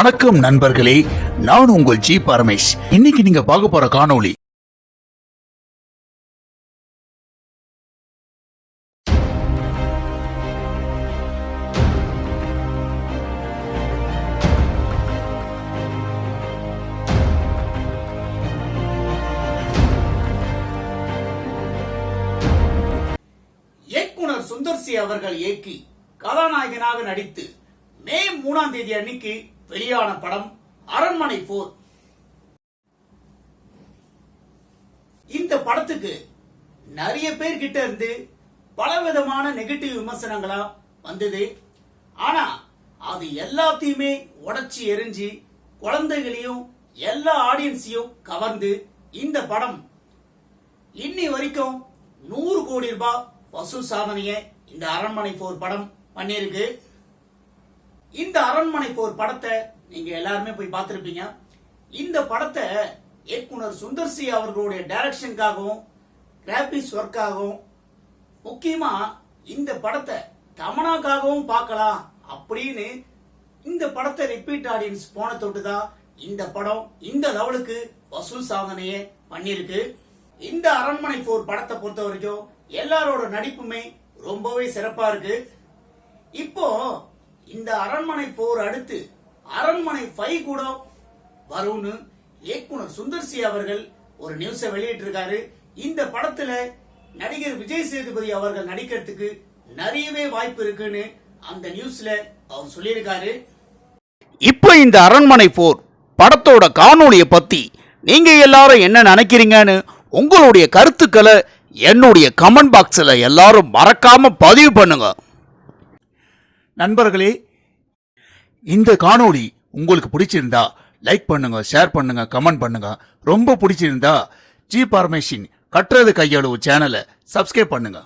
வணக்கம் நண்பர்களே, நான் உங்கள் ஜி பரமேஷ். இன்னைக்கு நீங்க பார்க்க போற காணொளி இயக்குனர் சுந்தர் சி அவர்கள் இயக்கி கதாநாயகனாக நடித்து மே 3ஆம் தேதி அன்னைக்கு வெளியான படம் அரண்மனை 4. இந்த படத்துக்கு நிறைய பேர் கிட்ட இருந்து பலவிதமான நெகட்டிவ் விமர்சனங்களா வந்தது. ஆனா அது எல்லாத்தையுமே உடைச்சி எரிஞ்சு குழந்தைகளையும் எல்லா ஆடியன்ஸையும் கவர்ந்து இந்த படம் இன்னி வரைக்கும் 100 கோடி ரூபாய் வசூல் சாதனையை இந்த அரண்மனை 4 படம் பண்ணியிருக்கு. இந்த அரண்மனை 4 படத்தை நீங்க எல்லாருமே போய் பார்த்திருப்பீங்க. இந்த படத்தை இயக்குனர் சுந்தர் சி அவர்களுடைய டைரக்ஷனுக்காகவும் கிராபிக்ஸ் ஒர்க்காகவும் முக்கியமா இந்த படத்தை தமனாக்காகவும் பார்க்கலாம் அப்படின்னு இந்த படத்தை ரிப்பீட் ஆடியன்ஸ் போன தொட்டுதான் இந்த படம் இந்த லெவலுக்கு வசூல் சாதனையை பண்ணியிருக்கு. இந்த அரண்மனை 4 படத்தை பொறுத்த வரைக்கும் எல்லாரோட நடிப்புமே ரொம்பவே சிறப்பா இருக்கு. இப்போ இந்த அரண்மனை 4 அடுத்து அரண்மனை 5 கூட வரும்னு இயக்குனர் சுந்தர் சி அவர்கள் ஒரு நியூஸை வெளியிட்டு இருக்காரு. இந்த படத்துல நடிகர் விஜய் சேதுபதி அவர்கள் நடிக்கிறதுக்கு நிறையவே வாய்ப்பு இருக்குன்னு அந்த நியூஸ்ல அவர் சொல்லியிருக்காரு. இப்போ இந்த அரண்மனை 4 படத்தோட காணொளியை பத்தி நீங்க எல்லாரும் என்ன நினைக்கிறீங்கன்னு உங்களுடைய கருத்துக்களை என்னுடைய கமெண்ட் பாக்ஸில் எல்லாரும் மறக்காம பதிவு பண்ணுங்க. நண்பர்களே, இந்த காணொளி உங்களுக்கு பிடிச்சிருந்தா லைக் பண்ணுங்க, ஷேர் பண்ணுங்க, கமெண்ட் பண்ணுங்க. ரொம்ப பிடிச்சிருந்தா ஜி பரமேஷின் கற்றது கையளவு சேனலை சப்ஸ்கிரைப் பண்ணுங்க.